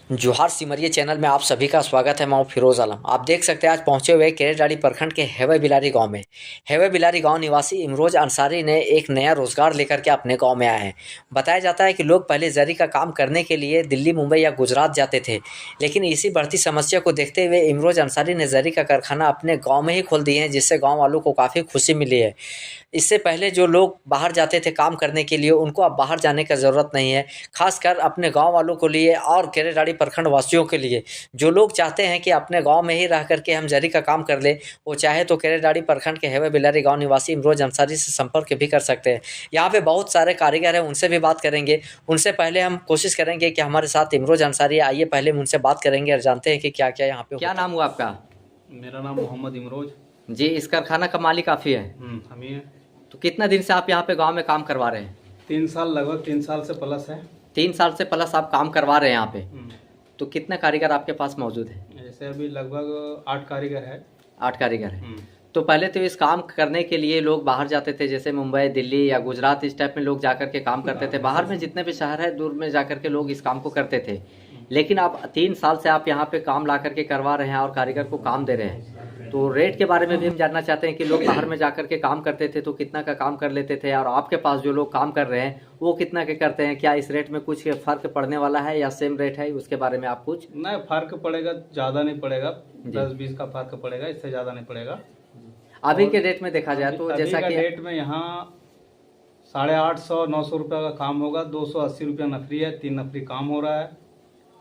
जोहार सिमरिया चैनल में आप सभी का स्वागत है। मैं हूं फिरोज आलम। आप देख सकते हैं आज पहुंचे हुए केरेडाड़ी प्रखंड के हेवे बिलारी गांव में। हेवे बिलारी गांव निवासी इमरोज अंसारी ने एक नया रोजगार लेकर के अपने गांव में आए हैं। बताया जाता है कि लोग पहले जरी का काम करने के लिए दिल्ली, मुंबई या गुजरात जाते थे, लेकिन इसी बढ़ती समस्या को देखते हुए इमरोज अंसारी ने जरी का कारखाना अपने गाँव में ही खोल दिए हैं, जिससे गाँव वालों को काफ़ी खुशी मिली है। इससे पहले जो लोग बाहर जाते थे काम करने के लिए, उनको अब बाहर जाने का ज़रूरत नहीं है। खासकर अपने गांव वालों को लिए और केरेडाड़ी प्रखंड वासियों के लिए, जो लोग चाहते हैं कि अपने गांव में ही रह करके हम जरी का काम कर लें, वो चाहे तो केरेडाड़ी प्रखंड के हेवे बिलारी गांव निवासी इमरोज अंसारी से संपर्क भी कर सकते हैं। यहाँ पे बहुत सारे कारीगर हैं, उनसे भी बात करेंगे। उनसे पहले हम कोशिश करेंगे कि हमारे साथ इमरोज अंसारी आइए, पहले हम उनसे बात करेंगे और जानते हैं कि क्या क्या यहाँ पे। क्या नाम हुआ आपका? मेरा नाम मोहम्मद इमरोज जी। इस कारखाना का मालिक आप ही है? हम ही हैं। तो कितना दिन से आप यहाँ पे गाँव में काम करवा रहे हैं? 3 साल, लगभग 3 साल से प्लस है। 3 साल से प्लस आप काम करवा रहे हैं यहाँ पे। तो कितने कारीगर आपके पास मौजूद है? जैसे अभी लगभग 8 कारीगर है। 8 कारीगर है। तो पहले तो इस काम करने के लिए लोग बाहर जाते थे, जैसे मुंबई, दिल्ली या गुजरात, इस टाइप में लोग जाकर के काम करते थे। बाहर में जितने भी शहर है, दूर में जाकर के लोग इस काम को करते थे। लेकिन आप 3 साल से आप यहाँ पे काम ला करके करवा रहे हैं और कारीगर को काम दे रहे हैं। तो रेट के बारे में भी हम जानना चाहते हैं कि लोग बाहर में जाकर के काम करते थे तो कितना का काम कर लेते थे, और आपके पास जो लोग काम कर रहे हैं वो कितना के करते हैं? क्या इस रेट में कुछ फर्क पड़ने वाला है या सेम रेट है? उसके बारे में आप कुछ। नहीं, फर्क पड़ेगा, ज़्यादा नहीं पड़ेगा, 10-20 का फर्क पड़ेगा, इससे ज़्यादा नहीं पड़ेगा। अभी के रेट में देखा जाए तो जैसा कि रेट में यहाँ 850-900 रुपये का काम होगा। 280 रुपया नफरी है। 3 नफरी काम हो रहा है।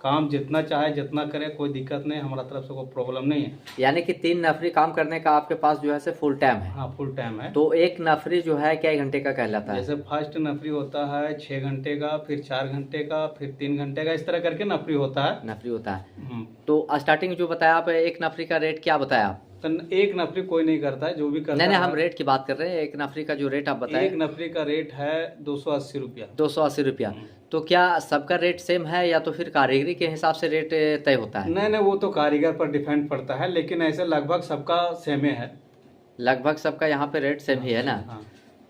काम जितना चाहे जितना करे, कोई दिक्कत नहीं, हमारा तरफ से कोई प्रॉब्लम नहीं है। यानी कि 3 नफरी काम करने का आपके पास जो है से फुल टाइम है? हाँ, फुल टाइम है। तो एक नफरी जो है क्या घंटे का कहलाता है? जैसे फर्स्ट नफरी होता है 6 घंटे का, फिर 4 घंटे का, फिर 3 घंटे का, इस तरह करके नफरी होता है। नफरी होता है। तो स्टार्टिंग जो बताया आप, एक नफरी का रेट क्या बताया आप? तो एक नफरी कोई नहीं करता है, जो भी करता नहीं, है। हम रेट की बात कर रहे हैं। एक नफरी का जो रेट आप बताए। एक नफरी का रेट है 280 रुपया। 280 रुपया। तो क्या सबका रेट सेम है या तो फिर कारीगरी के हिसाब से रेट तय होता है? नहीं, वो तो कारीगर पर डिपेंड पड़ता है, लेकिन ऐसे लगभग सबका सेम है। लगभग सबका यहाँ पे रेट सेम ही है ना? हाँ।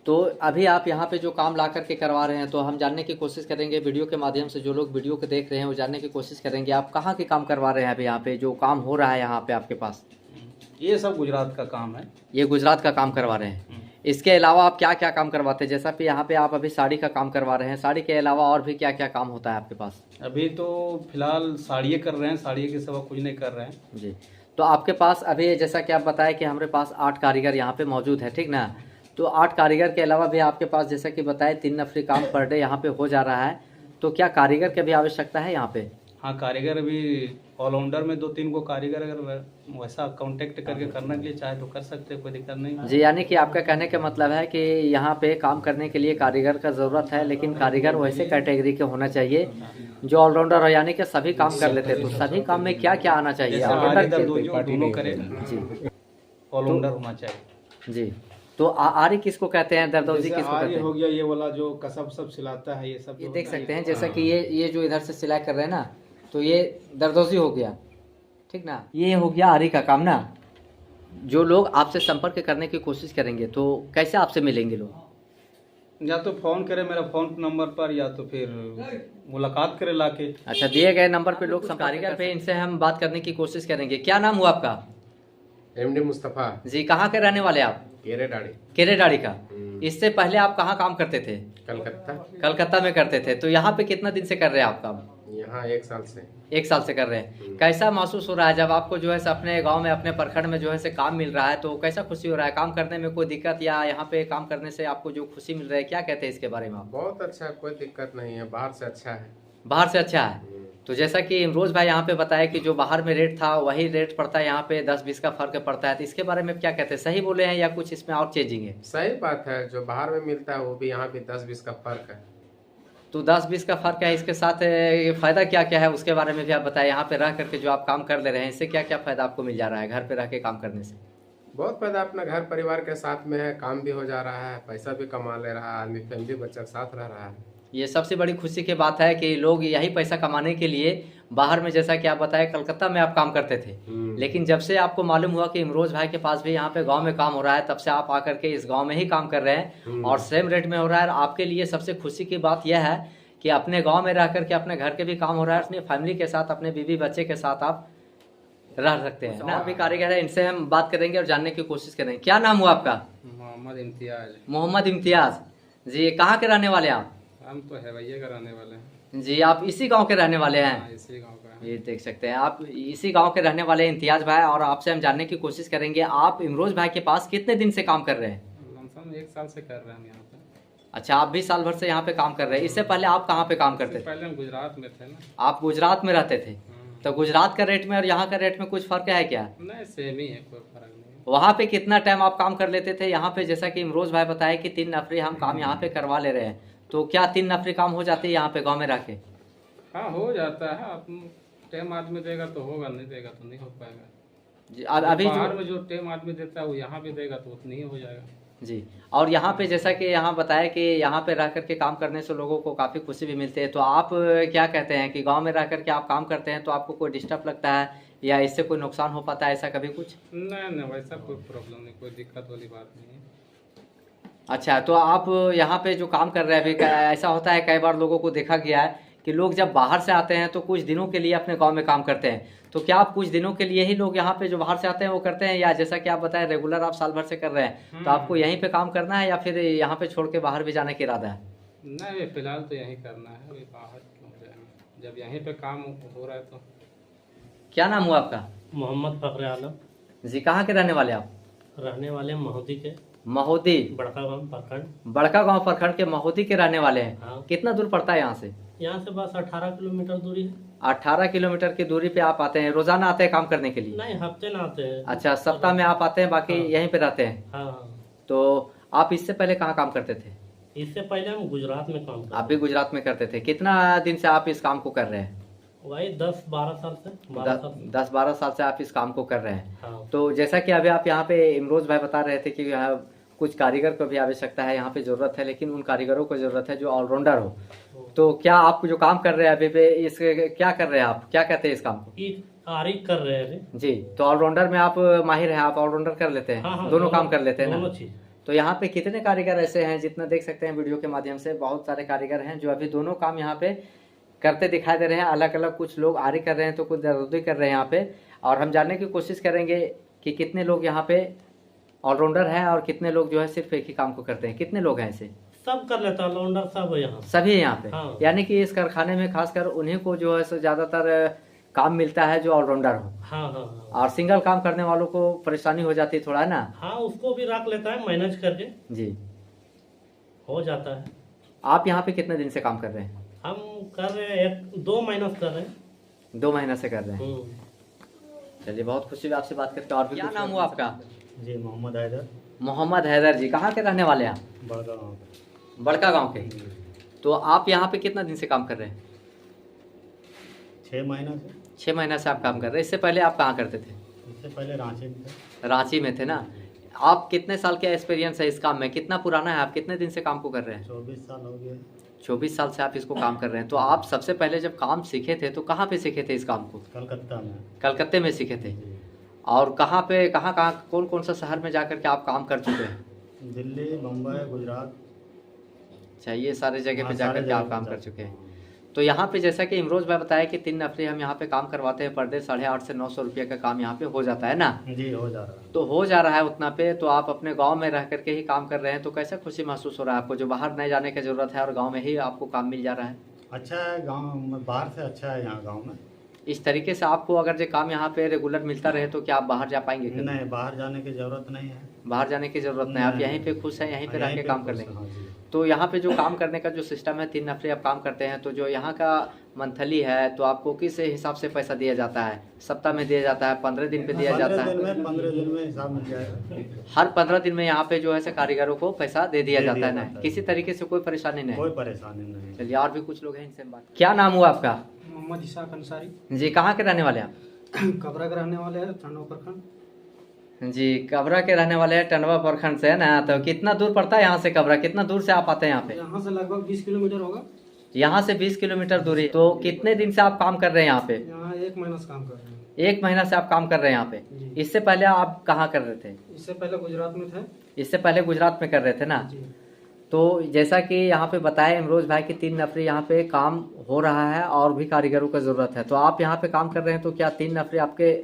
तो अभी आप यहाँ पे जो काम ला करके करवा रहे हैं, तो हम जानने की कोशिश करेंगे वीडियो के माध्यम से, जो लोग वीडियो को देख रहे हैं वो जानने की कोशिश करेंगे आप कहाँ के काम करवा रहे हैं अभी यहाँ पे जो काम हो रहा है यहाँ पे आपके पास? ये सब गुजरात का काम है। ये गुजरात का काम करवा रहे हैं। इसके अलावा आप क्या क्या काम करवाते हैं? जैसा कि यहाँ पे आप अभी साड़ी का काम करवा रहे हैं, साड़ी के अलावा और भी क्या क्या काम होता है आपके पास? अभी तो फिलहाल साड़ियाँ कर रहे हैं, साड़ियों के सिवा कुछ नहीं कर रहे हैं। जी। तो आपके पास अभी जैसा कि आप बताएं कि हमारे पास 8 कारीगर यहाँ पे मौजूद है, ठीक ना? तो 8 कारीगर के अलावा भी आपके पास जैसा कि बताए 3 नफरी काम पर डे यहाँ पे हो जा रहा है। तो क्या कारीगर की भी आवश्यकता है यहाँ पे? हाँ, कारीगर अभी ऑलराउंडर में 2-3 को कारीगर अगर वैसा कांटेक्ट करके करने के लिए चाहे तो कर सकते हैं, कोई दिक्कत नहीं। जी, यानी कि आपका कहने का मतलब है कि यहाँ पे काम करने के लिए कारीगर का ज़रूरत है, लेकिन कारीगर वैसे कैटेगरी के होना चाहिए जो ऑलराउंडर हो, यानी कि सभी काम कर लेते हैं। तो सभी काम में क्या क्या आना चाहिए? दोनों करे जी, ऑलराउंडर होना चाहिए। जी। तो आरी किसको कहते हैं, दरदौजी किसको कहते हैं? हो गया ये वाला जो कसब सब सिलाता है, ये सब ये देख सकते हैं जैसा कि ये जो इधर से सिलाई कर रहे हैं ना, तो ये दरदौजी हो गया, ठीक ना? ये हो गया आरी का काम ना। जो लोग आपसे संपर्क करने की कोशिश करेंगे तो कैसे आपसे मिलेंगे लोग? या तो फोन करे मेरा फोन नंबर पर, या तो फिर मुलाकात करे लाके। अच्छा, दिए गए नंबर पे लोग कारीगर पे, इनसे हम बात करने की कोशिश करेंगे। क्या नाम हुआ आपका? एमडी मुस्तफा जी। कहाँ के रहने वाले आप? केरेडाड़ी। केरेडाड़ी का। इससे पहले आप कहाँ काम करते थे? कलकत्ता। कलकत्ता में करते थे। तो यहाँ पे कितना दिन से कर रहे हैं आप काम? यहाँ 1 साल से। 1 साल से कर रहे हैं। कैसा महसूस हो रहा है जब आपको जो है अपने गांव में, अपने प्रखंड में जो है काम मिल रहा है? तो कैसा खुशी हो रहा है? काम करने में कोई दिक्कत, या यहाँ पे काम करने से आपको जो खुशी मिल रहा है, क्या कहते हैं इसके बारे में आप? बहुत अच्छा, कोई दिक्कत नहीं है, बाहर से अच्छा है। बाहर से अच्छा है। तो जैसा कि इमरोज भाई यहाँ पे बताया कि जो बाहर में रेट था वही रेट पड़ता है यहाँ पे, 10-20 का फर्क पड़ता है। तो इसके बारे में क्या कहते हैं? सही बोले हैं या कुछ इसमें और चेंजिंग है? सही बात है, जो बाहर में मिलता है वो भी यहाँ भी 10-20 का फर्क है। तो 10-20 का फर्क है। इसके साथ फायदा क्या क्या है उसके बारे में भी आप बताएं। यहाँ पे रह करके जो आप काम कर ले रहे हैं, इससे क्या क्या फायदा आपको मिल जा रहा है घर पे रह के काम करने से? बहुत फायदा, अपना घर परिवार के साथ में है, काम भी हो जा रहा है, पैसा भी कमा ले रहा है आदमी, फैमिली बच्चा के साथ रह रहा है। ये सबसे बड़ी खुशी की बात है कि लोग यही पैसा कमाने के लिए बाहर में, जैसा कि आप बताएं कलकत्ता में आप काम करते थे, लेकिन जब से आपको मालूम हुआ कि इमरोज भाई के पास भी यहाँ पे गांव में काम हो रहा है, तब से आप आकर के इस गांव में ही काम कर रहे हैं और सेम रेट में हो रहा है। आपके लिए सबसे खुशी की बात यह है कि अपने गांव में रह करके अपने घर के भी काम हो रहा है, अपनी फैमिली के साथ, अपने बीवी बच्चे के साथ आप रह सकते हैं ना। अभी कारीगर है, इनसे हम बात करेंगे और जानने की कोशिश करेंगे। क्या नाम हुआ आपका? मोहम्मद इम्तियाज। मोहम्मद इम्तियाज जी, कहाँ के रहने वाले हैं आप? हम तो हैवैया का रहने वाले हैं। जी, आप इसी गांव के रहने वाले हैं? हाँ, इसी गांव का है। ये देख सकते हैं आप, इसी गांव के रहने वाले इम्तियाज भाई, और आपसे हम जानने की कोशिश करेंगे आप इमरोज भाई के पास कितने दिन से काम कर रहे हैं? लमसम 1 साल से कर रहे हैं हम यहाँ पे। अच्छा, आप भी साल भर से यहाँ पे काम कर रहे हैं। इससे पहले आप कहाँ पे काम करते थे? पहले हम गुजरात में थे ना। आप गुजरात में रहते थे, तो गुजरात का रेट में और यहाँ का रेट में कुछ फर्क है क्या? नहीं, सेम ही है, कोई फर्क नहीं है। वहाँ पे कितना टाइम आप काम कर लेते थे? यहाँ पे जैसा कि इमरोज भाई बताया कि 3 नफरी हम काम यहाँ पे करवा ले रहे हैं, तो क्या 3 नफरी काम हो जाती है यहाँ पे गाँव में रह के? हाँ, हो जाता है। अब टेम आदमी देगा तो होगा, नहीं देगा तो नहीं हो पाएगा जी, और अभी बाहर जो में जो टेम आदमी देता है वो यहाँ भी देगा तो उतनी ही हो जाएगा। जी, और यहाँ पे जैसा कि यहाँ बताया कि यहाँ पे रह करके काम करने से लोगों को काफ़ी खुशी भी मिलती है, तो आप क्या कहते हैं कि गांव में रह करके आप काम करते हैं तो आपको कोई डिस्टर्ब लगता है या इससे कोई नुकसान हो पाता है, ऐसा कभी कुछ? नहीं नहीं, वैसा कोई प्रॉब्लम नहीं, कोई दिक्कत वाली बात नहीं है। अच्छा, तो आप यहाँ पे जो काम कर रहे हैं अभी, ऐसा होता है कई बार लोगों को देखा गया है कि लोग जब बाहर से आते हैं तो कुछ दिनों के लिए अपने गांव में काम करते हैं, तो क्या आप कुछ दिनों के लिए ही लोग यहाँ पे जो बाहर से आते हैं वो करते हैं, या जैसा कि आप बताएं रेगुलर आप साल भर से कर रहे हैं, तो आपको यहीं पे काम करना है या फिर यहाँ पे छोड़ के बाहर भी जाने का इरादा है? नहीं, फिलहाल तो यहीं करना है, अभी बाहर क्यों जाना, जब यहीं पे काम हो रहा है तो। क्या नाम हुआ आपका? मोहम्मद फखर आलम। जी, कहाँ के रहने वाले आप? रहने वाले महोदी के, महोदी, बड़का गांव प्रखंड। बड़का गांव प्रखंड के महोदी के रहने वाले हैं। हाँ। कितना दूर पड़ता है यहाँ से? यहाँ से बस 18 किलोमीटर दूरी है। 18 किलोमीटर की दूरी पे आप आते हैं? रोजाना आते हैं काम करने के लिए? नहीं, हफ्ते ना आते हैं। अच्छा, सप्ताह में आप आते हैं, बाकी हाँ। यहीं पे रहते हैं? हाँ हाँ। तो आप इससे पहले कहाँ काम करते थे? इससे पहले हम गुजरात में काम आप भी गुजरात में करते थे। कितना दिन से आप इस काम को कर रहे हैं? वही 10-12 साल से 12 साल से। 10-12 साल से आप इस काम को कर रहे हैं। हाँ। तो जैसा कि अभी आप यहाँ पे इमरोज भाई बता रहे थे कि यहाँ कुछ कारीगर को भी आवश्यकता है, यहाँ पे जरूरत है, लेकिन उन कारीगरों को जरूरत है जो ऑलराउंडर हो। तो क्या आप जो काम कर रहे हैं अभी पे, इसके क्या कर रहे हैं आप, क्या कहते हैं इस काम को? ये आरी कर रहे हैं अभी। जी, तो ऑलराउंडर में आप माहिर हैं, आप ऑलराउंडर कर लेते हैं? हाँ हाँ, दोनों काम कर लेते हैं ना? दोनों चीज। तो यहाँ पे कितने कारीगर ऐसे हैं, जितना देख सकते हैं वीडियो के माध्यम से, बहुत सारे कारीगर हैं जो अभी दोनों काम यहाँ पे करते दिखाई दे रहे हैं। अलग अलग कुछ लोग आरी कर रहे हैं तो कुछ दर्दी कर रहे हैं यहाँ पे, और हम जानने की कोशिश करेंगे कि कितने लोग यहाँ पे ऑलराउंडर हैं और कितने लोग जो है सिर्फ एक ही काम को करते हैं। कितने लोग हैं ऐसे? सब कर लेता है, लौंडर सब है यहाँ। सभी यहाँ पे? हाँ। यानी कि इस कारखाने में खासकर उन्हीं को जो है सो ज्यादातर काम मिलता है जो ऑलराउंडर हो, हाँ हाँ हाँ। और सिंगल काम करने वालों को परेशानी हो जाती है थोड़ा, है ना? हाँ, उसको भी रख लेता है, मैनेज करके जी। हो जाता है। आप यहाँ पे कितने दिन से काम कर रहे हैं? हम कर रहे हैं 1-2 महीना से कर रहे हैं। 2 महीना से कर रहे हैं। हम्म। चलिए, बहुत खुशी हुई आपसे बात करके। और भी क्या नाम हुआ आपका? जी, मोहम्मद हैदर। मोहम्मद हैदर जी, कहाँ के रहने वाले हैं आप? बड़का गाँव। बड़का गांव के। तो आप यहाँ पे कितना दिन से काम कर रहे हैं? 6 महीना से। 6 महीना से आप काम कर रहे हैं। इससे पहले आप कहाँ करते थे? इससे पहले रांची में थे। रांची में थे ना? आप कितने साल का एक्सपीरियंस है इस काम में, कितना पुराना है, आप कितने दिन से काम को कर रहे हैं? 24 साल हो गए। 24 साल से आप इसको काम कर रहे हैं। तो आप सबसे पहले जब काम सीखे थे तो कहाँ पे सीखे थे इस काम को? कलकत्ता में। कलकत्ते में सीखे थे। और कहाँ पे, कहाँ कहाँ, कौन कौन सा शहर में जाकर के आप काम कर चुके हैं? दिल्ली, मुंबई, गुजरात। अच्छा, ये सारे जगह पे हाँ, जाकर सारे के आप जगह काम पे कर जाकर। चुके हैं। तो यहाँ पे जैसा कि इमरोज भाई बताया कि 3 नफरी हम यहाँ पे काम करवाते हैं पर डे, 850 से 900 रुपये का काम यहाँ पे हो जाता है ना? जी, हो जा रहा है। तो हो जा रहा है उतना पे, तो आप अपने गांव में रह करके ही काम कर रहे हैं, तो कैसा खुशी महसूस हो रहा है आपको, जो बाहर नहीं जाने की जरूरत है और गांव में ही आपको काम मिल जा रहा है? अच्छा है, गांव में बाहर से अच्छा है यहाँ गांव में। इस तरीके से आपको अगर जो काम यहाँ पे रेगुलर मिलता रहे तो क्या आप बाहर जा पाएंगे? कभी? नहीं, बाहर जाने की जरूरत नहीं है। बाहर जाने की जरूरत नहीं, आप नहीं। यहीं पे खुश हैं, यहीं पे रह के काम कर लेंगे। हाँ जी। तो यहाँ पे जो काम करने का जो सिस्टम है, 3 नफरी आप काम करते हैं, तो जो यहाँ का मंथली है तो आपको किस हिसाब से पैसा दिया जाता है? सप्ताह में दिया जाता है, 15 दिन पे दिया जाता है? 15 दिन में हिसाब मिल जाएगा। हर 15 दिन में यहाँ पे जो है से कारीगरों को पैसा दे दिया दे जाता दिया है ना? जाता है। किसी तरीके से कोई परेशानी नहीं? कोई परेशानी नहीं। चलिए, और भी कुछ लोग हैं, इनसे हम बात। क्या नाम हुआ आपका? मोहम्मद इसाक अंसारी। जी, कहाँ के रहने वाले हैं आप? कबरा के रहने वाले हैं, टंडवा प्रखंड। जी, कबरा के रहने वाले हैं, टंडवा प्रखंड से, है ना? तो कितना दूर पड़ता है यहाँ से कबरा, कितना दूर से आप आते हैं यहाँ पे? यहाँ से लगभग 20 किलोमीटर होगा। यहाँ से 20 किलोमीटर दूरी। तो कितने दिन से आप काम कर रहे हैं यहाँ पे? यहाँ 1 महीना से काम कर रहे हैं। 1 महीना से आप काम कर रहे हैं यहाँ पे। जी। इससे पहले आप कहाँ कर रहे थे? इससे पहले गुजरात में थे। इससे पहले गुजरात में कर रहे थे ना? जी। तो जैसा कि यहाँ पे बताया इमरोज भाई कि 3 नफरी यहाँ पे काम हो रहा है और भी कारीगरों का ज़रूरत है। तो आप यहाँ पे काम कर रहे हैं, तो क्या 3 नफरी आपके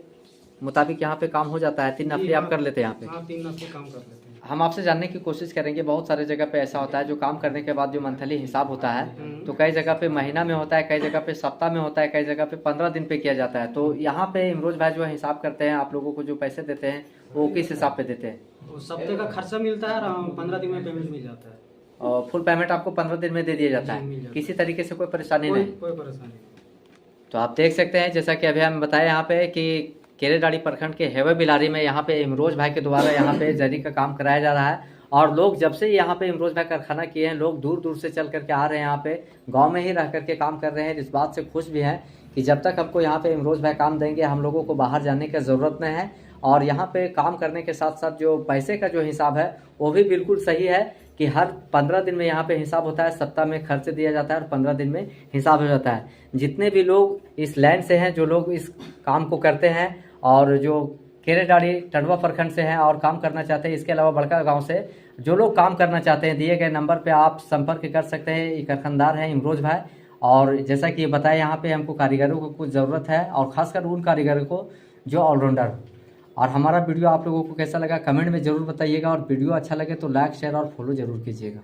मुताबिक यहाँ पे काम हो जाता है? 3 नफरी आप कर लेते हैं यहाँ पे? हाँ, 3 नफरी काम कर लेते हैं। हम आपसे जानने की कोशिश करेंगे, बहुत सारे जगह पे ऐसा होता है जो काम करने के बाद जो मंथली हिसाब होता है, तो कई जगह पे महीना में होता है, कई जगह पे सप्ताह में होता है, कई जगह पे 15 दिन पे किया जाता है। तो यहाँ पे इमरोज भाई जो है हिसाब करते हैं, आप लोगों को जो पैसे देते हैं वो किस हिसाब पे देते हैं? वो सप्ते का खर्चा मिलता है और 15 दिन में पेमेंट मिल जाता है। और फुल पेमेंट आपको 15 दिन में दे दिया जाता जी, मिल है, जाता किसी तरीके से कोई परेशानी नहीं? कोई परेशानी नहीं। तो आप देख सकते हैं, जैसा कि अभी हम बताया यहाँ पे कि केरेडाड़ी प्रखंड के हेवे बिलारी में यहाँ पे इमरोज भाई के द्वारा यहाँ पे जरी का काम कराया जा रहा है। और लोग जब से यहाँ पे इमरोज भाई कारखाना किए हैं, लोग दूर दूर से चल करके आ रहे हैं, यहाँ पे गांव में ही रह करके काम कर रहे हैं। इस बात से खुश भी हैं कि जब तक हमको यहाँ पे इमरोज भाई काम देंगे, हम लोगों को बाहर जाने की ज़रूरत नहीं है। और यहाँ पे काम करने के साथ साथ जो पैसे का जो हिसाब है वो भी बिल्कुल सही है कि हर 15 दिन में यहाँ पे हिसाब होता है, सप्ताह में खर्च दिया जाता है और 15 दिन में हिसाब हो जाता है। जितने भी लोग इस लाइन से हैं, जो लोग इस काम को करते हैं और जो केरेडाड़ी टंडवा प्रखंड से हैं और काम करना चाहते हैं, इसके अलावा बड़का गांव से जो लोग काम करना चाहते हैं, दिए गए नंबर पे आप संपर्क कर सकते हैं। ये कारखानदार हैं इमरोज भाई। और जैसा कि ये बताया, यहाँ पे हमको कारीगरों को कुछ ज़रूरत है और ख़ासकर उन कारीगरों को जो ऑलराउंडर हो। और हमारा वीडियो आप लोगों को कैसा लगा कमेंट में ज़रूर बताइएगा, और वीडियो अच्छा लगे तो लाइक शेयर और फॉलो ज़रूर कीजिएगा।